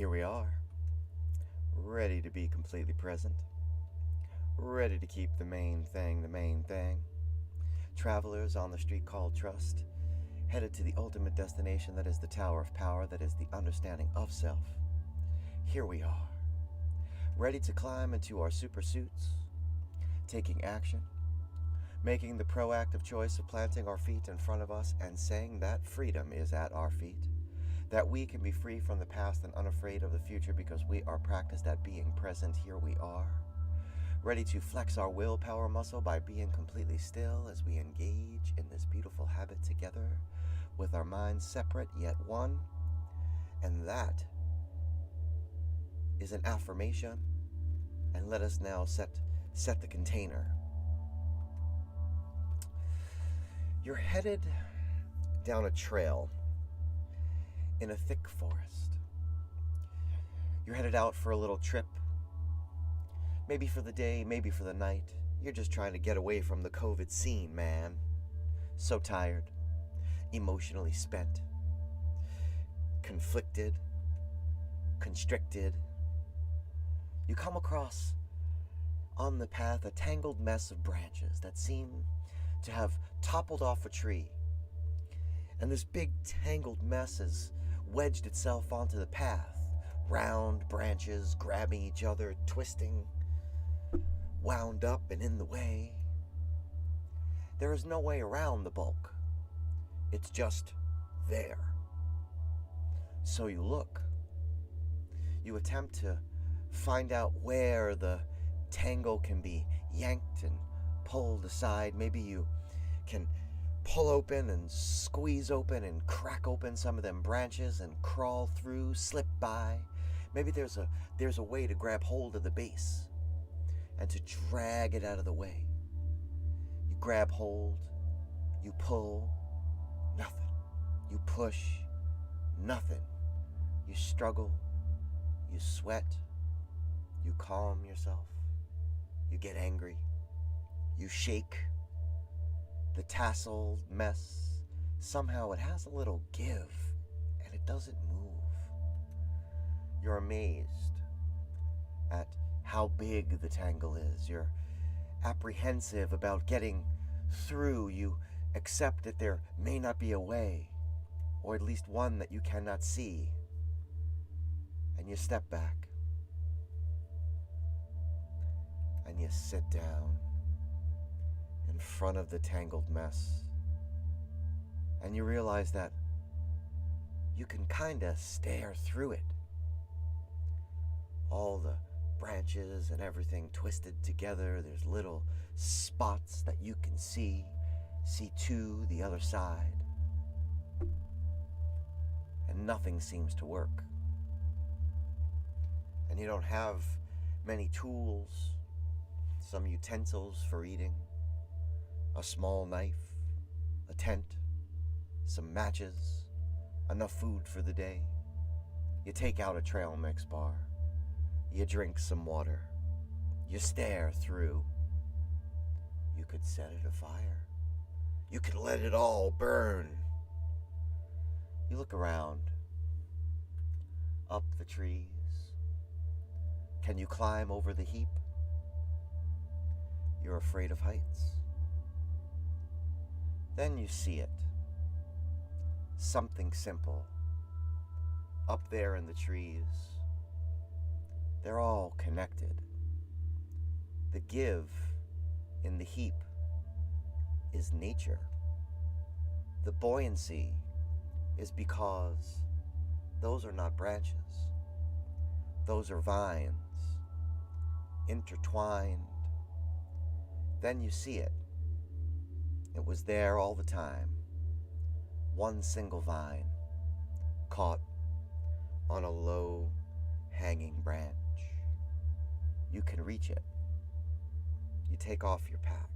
Here we are, ready to be completely present, ready to keep the main thing the main thing. Travelers on the street called trust, headed to the ultimate destination that is the Tower of Power, that is the understanding of self. Here we are, ready to climb into our super suits, taking action, making the proactive choice of planting our feet in front of us and saying that freedom is at our feet, that we can be free from the past and unafraid of the future because we are practiced at being present. Here we are, ready to flex our willpower muscle by being completely still as we engage in this beautiful habit together with our minds separate yet one. And that is an affirmation. And let us now set the container. You're headed down a trail in a thick forest. You're headed out for a little trip. Maybe for the day, maybe for the night. You're just trying to get away from the COVID scene, man. So tired, emotionally spent, conflicted, constricted. You come across on the path a tangled mess of branches that seem to have toppled off a tree. And this big tangled mess has wedged itself onto the path. Round branches grabbing each other, twisting, wound up and in the way. There is no way around the bulk. It's just there. So you look. You attempt to find out where the tangle can be yanked and pulled aside. Maybe you can pull open and squeeze open and crack open some of them branches and crawl through, slip by. Maybe there's a way to grab hold of the base and to drag it out of the way. You grab hold, you pull, nothing. You push, nothing. You struggle, you sweat, you calm yourself, you get angry, you shake. The tasseled mess, somehow it has a little give, and it doesn't move. You're amazed at how big the tangle is. You're apprehensive about getting through. You accept that there may not be a way, or at least one that you cannot see. And you step back, and you sit down in front of the tangled mess, and you realize that you can kinda stare through it. All the branches and everything twisted together, there's little spots that you can see to the other side, and nothing seems to work. And you don't have many tools, some utensils for eating, a small knife, a tent, some matches, enough food for the day. You take out a trail mix bar. You drink some water. You stare through. You could set it afire. You could let it all burn. You look around, up the trees. Can you climb over the heap? You're afraid of heights. Then you see it. Something simple. Up there in the trees. They're all connected. The give in the heap is nature. The buoyancy is because those are not branches. Those are vines, intertwined. Then you see it. It was there all the time. One single vine, caught on a low hanging branch. You can reach it. You take off your pack.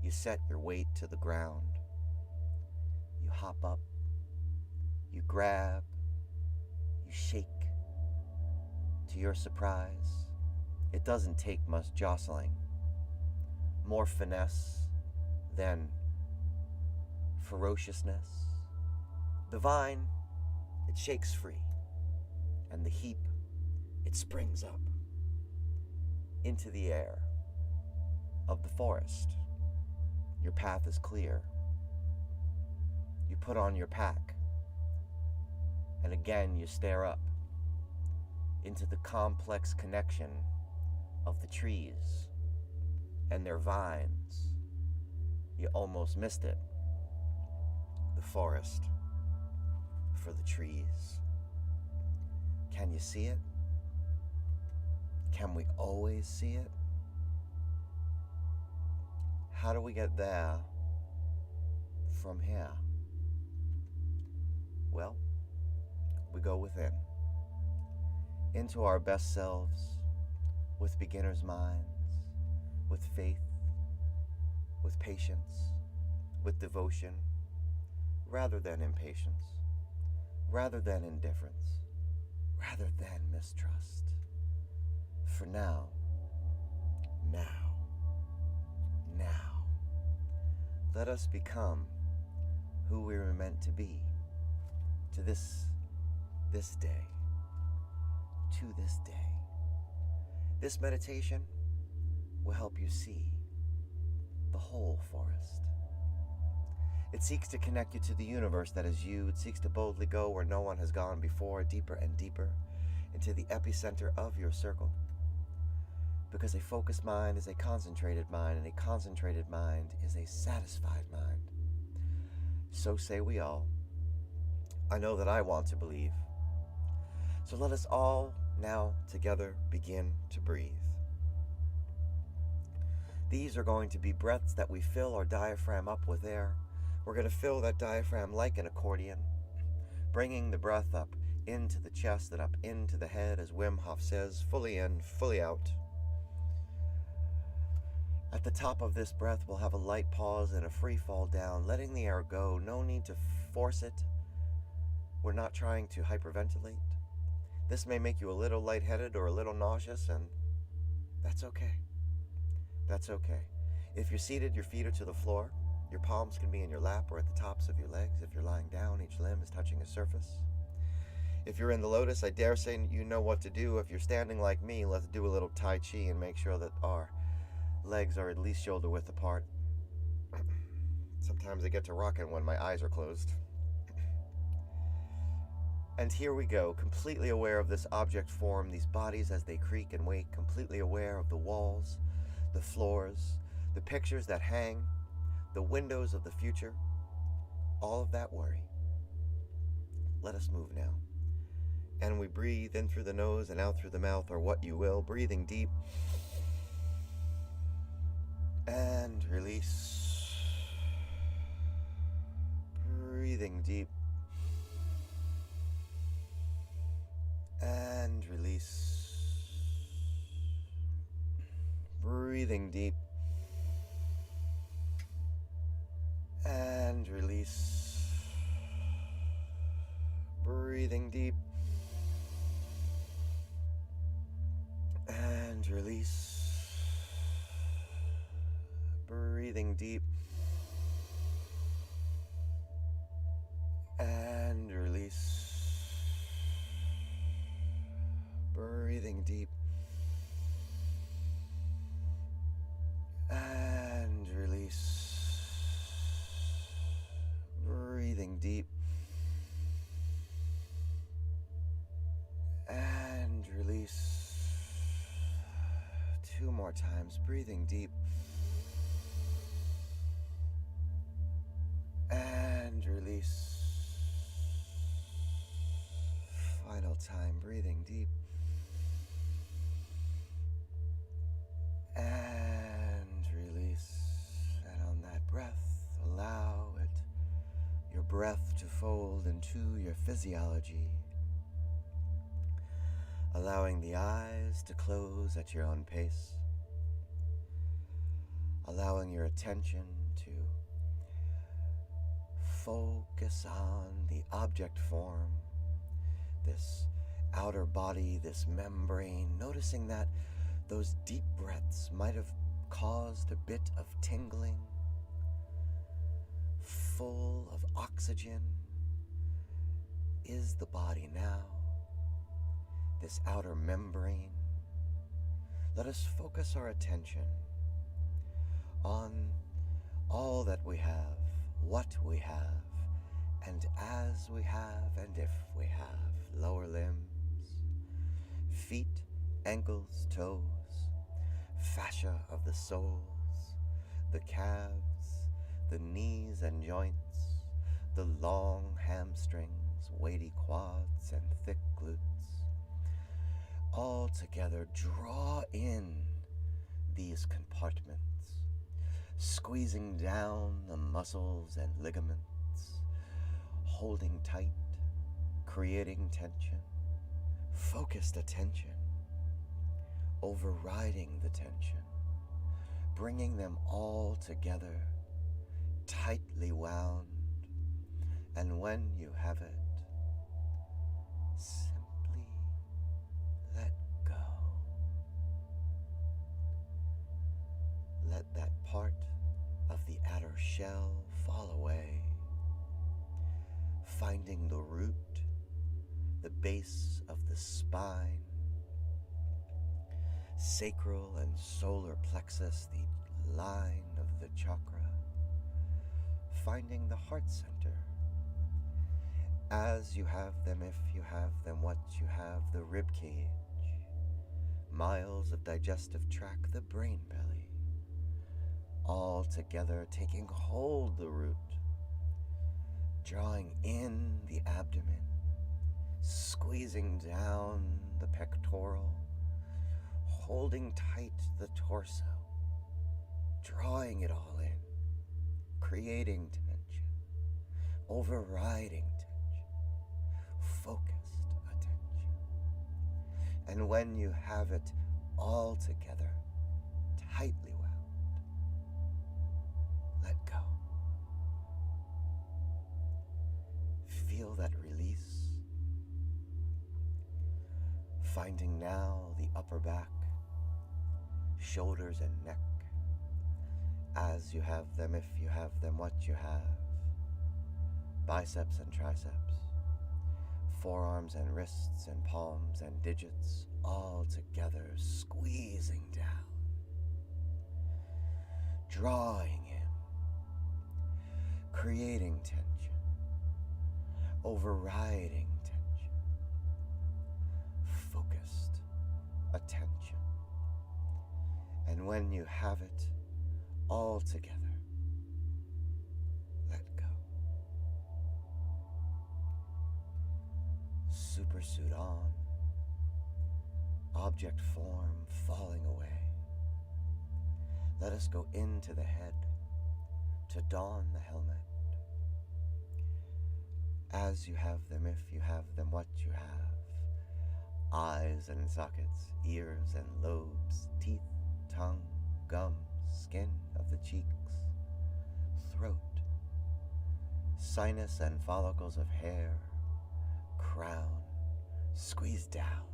You set your weight to the ground. You hop up. You grab. You shake. To your surprise, it doesn't take much jostling. More finesse than ferociousness. The vine, it shakes free. and the heap, it springs up into the air of the forest. Your path is clear. You put on your pack, and again you stare up into the complex connection of the trees and their vines. You almost missed it. The forest for the trees. Can you see it? Can we always see it? How do we get there from here? Well, we go within, into our best selves, with beginner's minds, with faith, with patience, with devotion, rather than impatience, rather than indifference, rather than mistrust. For now, let us become who we were meant to be to this day, to this day. This meditation will help you see the whole forest. It seeks to connect you to the universe that is you. It seeks to boldly go where no one has gone before, deeper and deeper into the epicenter of your circle. Because a focused mind is a concentrated mind, and a concentrated mind is a satisfied mind. So say we all. I know that I want to believe. So let us all now together begin to breathe. These are going to be breaths that we fill our diaphragm up with air. We're going to fill that diaphragm like an accordion, bringing the breath up into the chest and up into the head, as Wim Hof says, fully in, fully out. At the top of this breath, we'll have a light pause and a free fall down, letting the air go. No need to force it. We're not trying to hyperventilate. This may make you a little lightheaded or a little nauseous, and that's okay. That's okay. If you're seated, your feet are to the floor. Your palms can be in your lap or at the tops of your legs. If you're lying down, each limb is touching a surface. If you're in the lotus, I dare say you know what to do. If you're standing like me, let's do a little Tai Chi and make sure that our legs are at least shoulder width apart. Sometimes I get to rocking when my eyes are closed. And here we go, completely aware of this object form, these bodies as they creak and wake, completely aware of the walls, the floors, the pictures that hang, the windows of the future, all of that worry. Let us move now. And we breathe in through the nose and out through the mouth, or what you will, breathing deep. And release. Breathing deep. And release. Breathing deep. And release. Breathing deep. And release. Breathing deep. And release. Breathing deep. And release. Breathing deep. And release. Two more times, breathing deep. And release. Final time, breathing deep. And release. And on that breath, allow your breath to fold into your physiology, allowing the eyes to close at your own pace, allowing your attention to focus on the object form, this outer body, this membrane, noticing that those deep breaths might have caused a bit of tingling, full of oxygen is the body now. this outer membrane, let us focus our attention on all that we have, what we have, and as we have, and if we have lower limbs, feet, ankles, toes, fascia of the soles, the calves, the knees and joints, the long hamstrings, weighty quads, and thick glutes. All together draw in these compartments, squeezing down the muscles and ligaments, holding tight, creating tension, focused attention, overriding the tension, bringing them all together, tightly wound, and when you have it, simply let go. Let that part of the outer shell fall away, finding the root, the base of the spine, sacral and solar plexus, the line of the chakra, finding the heart center. As you have them, if you have them, what you have, the rib cage, miles of digestive tract, the brain belly, all together taking hold the root, drawing in the abdomen, squeezing down the pectoral, holding tight the torso, drawing it all in, creating tension, overriding tension, focused attention. And when you have it all together, tightly wound, let go. Feel that release, finding now the upper back, shoulders and neck, as you have them, if you have them, what you have, biceps and triceps, forearms and wrists and palms and digits, all together squeezing down, drawing in, creating tension, overriding tension, focused attention. And when you have it all together, let go. Supersuit on, object form falling away. Let us go into the head to don the helmet. As you have them, if you have them, what you have, eyes and sockets, ears and lobes, teeth, tongue, gums, skin of the cheeks, throat, sinus and follicles of hair, crown, squeeze down,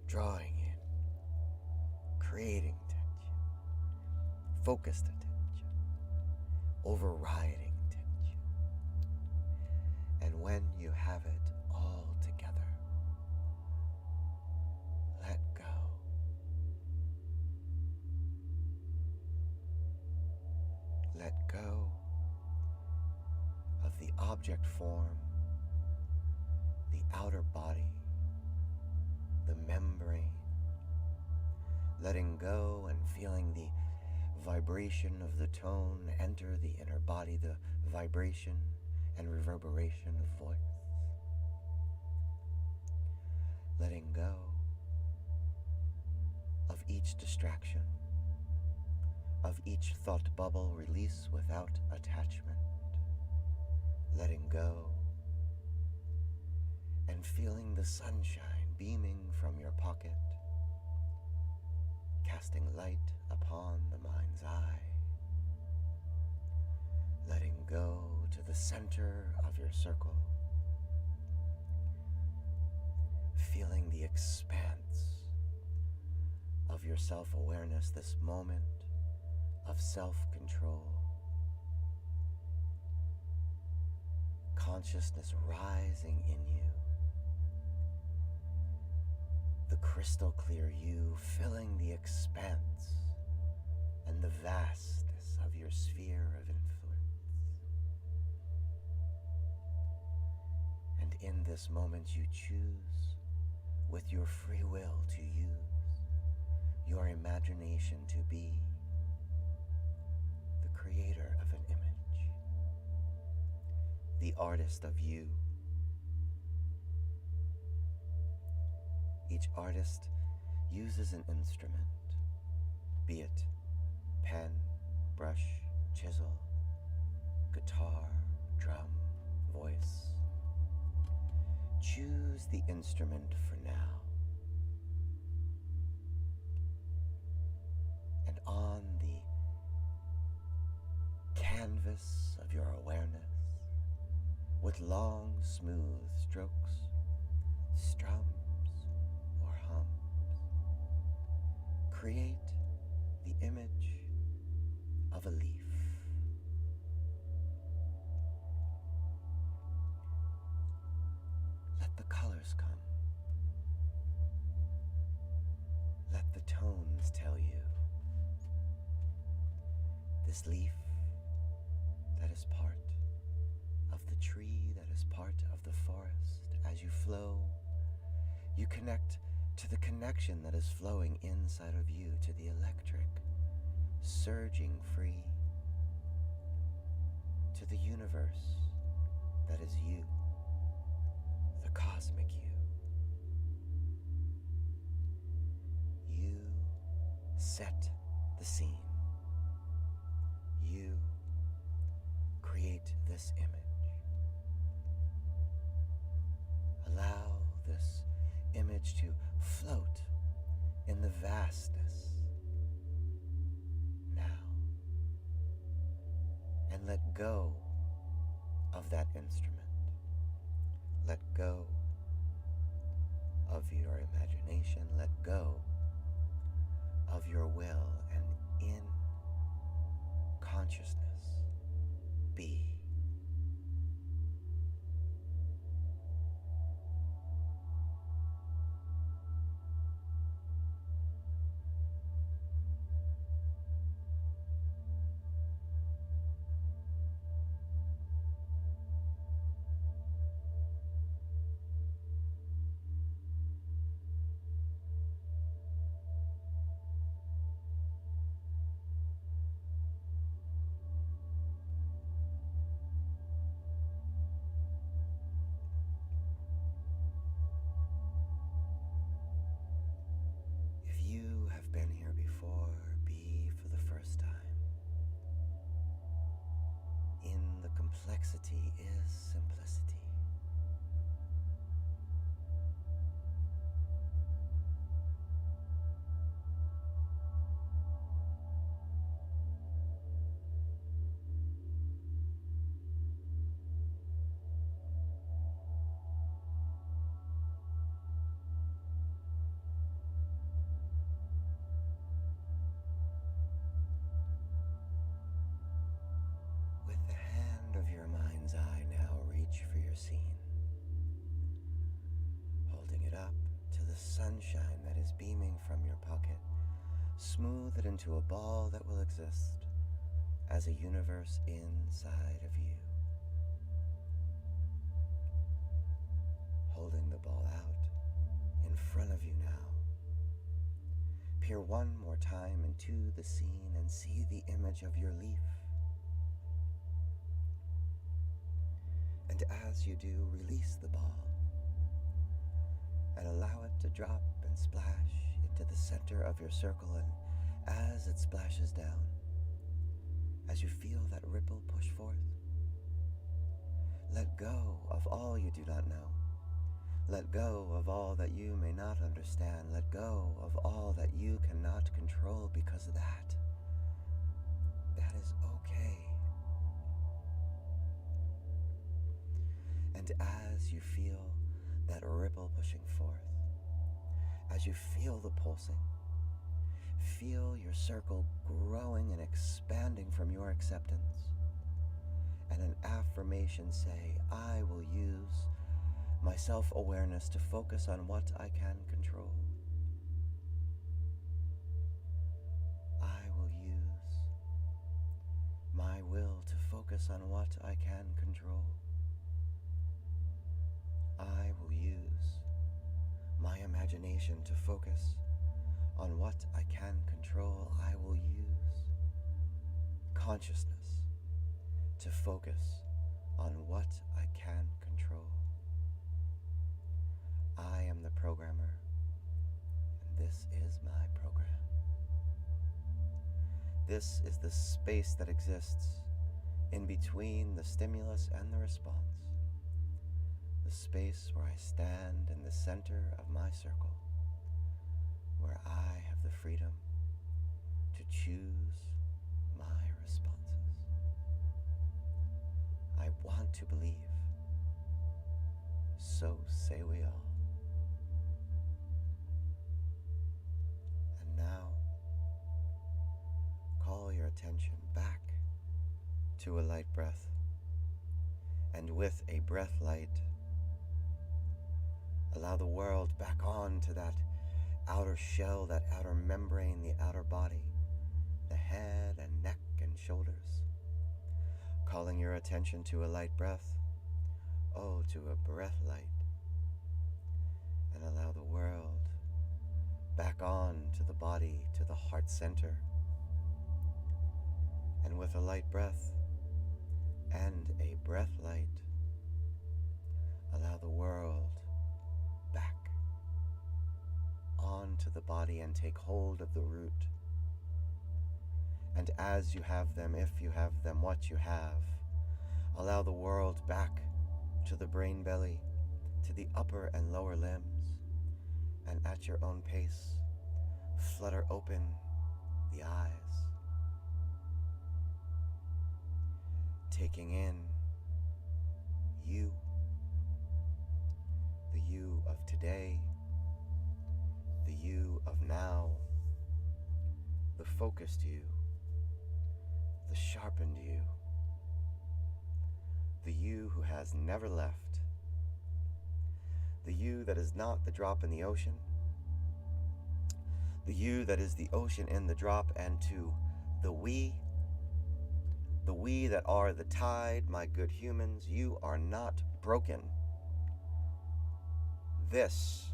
drawing in, creating tension, focused attention, overriding tension. And when you have it all together, let go. Let go of the object form, the outer body, the membrane, letting go and feeling the vibration of the tone enter the inner body, the vibration and reverberation of voice. Letting go of each distraction, of each thought bubble, release without attachment. Letting go and feeling the sunshine beaming from your pocket, casting light upon the mind's eye. Letting go to the center of your circle, feeling the expanse of your self-awareness, this moment of self-control. Consciousness rising in you, crystal clear you filling the expanse and the vastness of your sphere of influence. And in this moment you choose with your free will to use your imagination to be the creator of an image, the artist of you. Each artist uses an instrument, be it pen, brush, chisel, guitar, drum, voice. Choose the instrument for now. And on the canvas of your awareness, with long, smooth strokes, strums or hums, create the image of a leaf. Let the colors come. Let the tones tell you. This leaf that is part of the tree, that is part of the forest. As you flow, you connect to the connection that is flowing inside of you, to the electric, surging free, to the universe that is you, the cosmic you. You set the scene. You create this image. Allow this image to float in the vastness now, and let go of that instrument. Let go of your imagination. Let go of your will, and in consciousness, be. Complexity is simplicity. Sunshine that is beaming from your pocket, smooth it into a ball that will exist as a universe inside of you. Holding the ball out in front of you now. Peer one more time into the scene and see the image of your leaf. And as you do, release the ball and allow it to drop and splash into the center of your circle. And as it splashes down, as you feel that ripple push forth, let go of all you do not know. Let go of all that you may not understand. Let go of all that you cannot control, because that is okay. And as you feel that ripple pushing forth, as you feel the pulsing, feel your circle growing and expanding from your acceptance, and an affirmation say, I will use my self-awareness to focus on what I can control. my will to focus on what I can control. I will use my imagination to focus on what I can control. I will use consciousness to focus on what I can control. I am the programmer, and this is my program. This is the space that exists in between the stimulus and the response, the space where I stand in the center of my circle, where I have the freedom to choose my responses. I want to believe, so say we all. And now, call your attention back to a light breath, and with a breath light, allow the world back on to that outer shell, that outer membrane, the outer body, the head and neck and shoulders. Calling your attention to a light breath, oh, to a breath light, and allow the world back on to the body, to the heart center. And with a light breath and a breath light, allow the world back onto the body and take hold of the root. And as you have them, if you have them, what you have, allow the world back to the brain belly, to the upper and lower limbs, and at your own pace, flutter open the eyes, taking in you, the you of today, the you of now, the focused you, the sharpened you, the you who has never left, the you that is not the drop in the ocean, the you that is the ocean in the drop, and to the we that are the tide, my good humans, you are not broken. This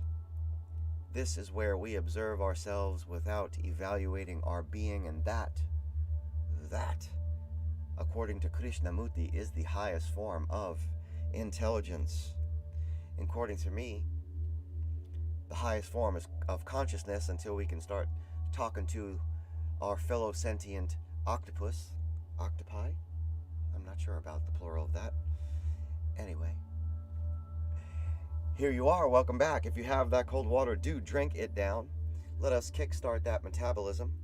is where we observe ourselves without evaluating our being, and that, according to Krishnamurti, is the highest form of intelligence. According to me, the highest form of consciousness, until we can start talking to our fellow sentient octopi. I'm not sure about the plural of that. Anyway, here you are. Welcome back. If you have that cold water, do drink it down. Let us kickstart that metabolism.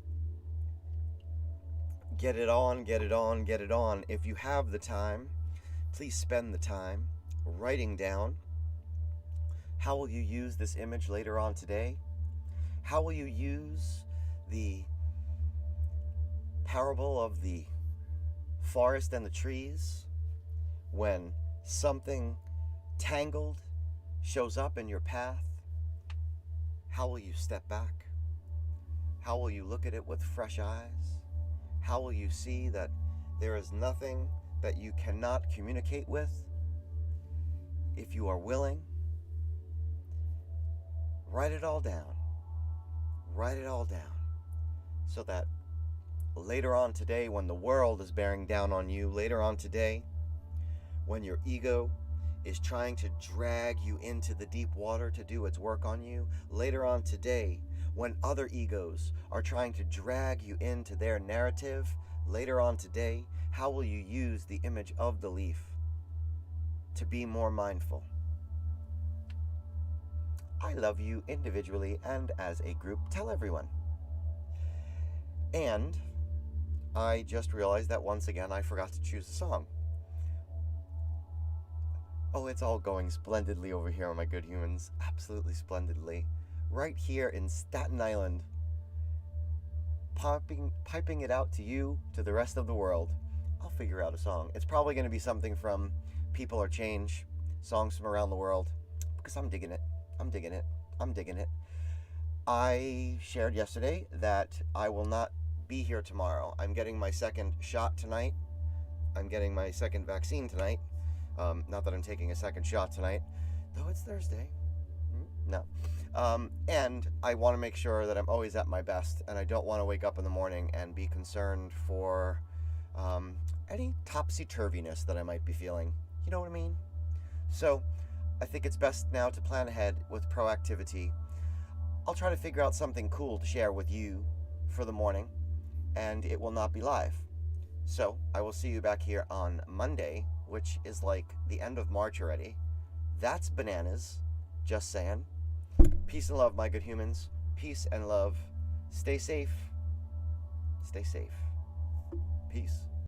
Get it on, get it on, get it on. If you have the time, please spend the time writing down, how will you use this image later on today? How will you use the parable of the forest and the trees when something tangled shows up in your path? How will you step back? How will you look at it with fresh eyes? How will you see that there is nothing that you cannot communicate with? If you are willing, write it all down. Write it all down, so that later on today, when the world is bearing down on you, later on today, when your ego is trying to drag you into the deep water to do its work on you, later on today, when other egos are trying to drag you into their narrative, later on today, how will you use the image of the leaf to be more mindful? I love you individually and as a group. Tell everyone. And I just realized that once again I forgot to choose a song. Oh, it's all going splendidly over here, my good humans. Absolutely splendidly. Right here in Staten Island. Piping it out to you, to the rest of the world. I'll figure out a song. It's probably going to be something from People Are Change, songs from around the world, because I'm digging it. I'm digging it. I'm digging it. I shared yesterday that I will not be here tomorrow. I'm getting my second shot tonight I'm getting my second vaccine tonight. Not that I'm taking a second shot tonight, though it's Thursday. No. And I want to make sure that I'm always at my best, and I don't want to wake up in the morning and be concerned for any topsy-turviness that I might be feeling. You know what I mean? So, I think it's best now to plan ahead with proactivity. I'll try to figure out something cool to share with you for the morning, and it will not be live. So, I will see you back here on Monday, which is like the end of March already. That's bananas. Just saying. Peace and love, my good humans. Peace and love. Stay safe. Stay safe. Peace.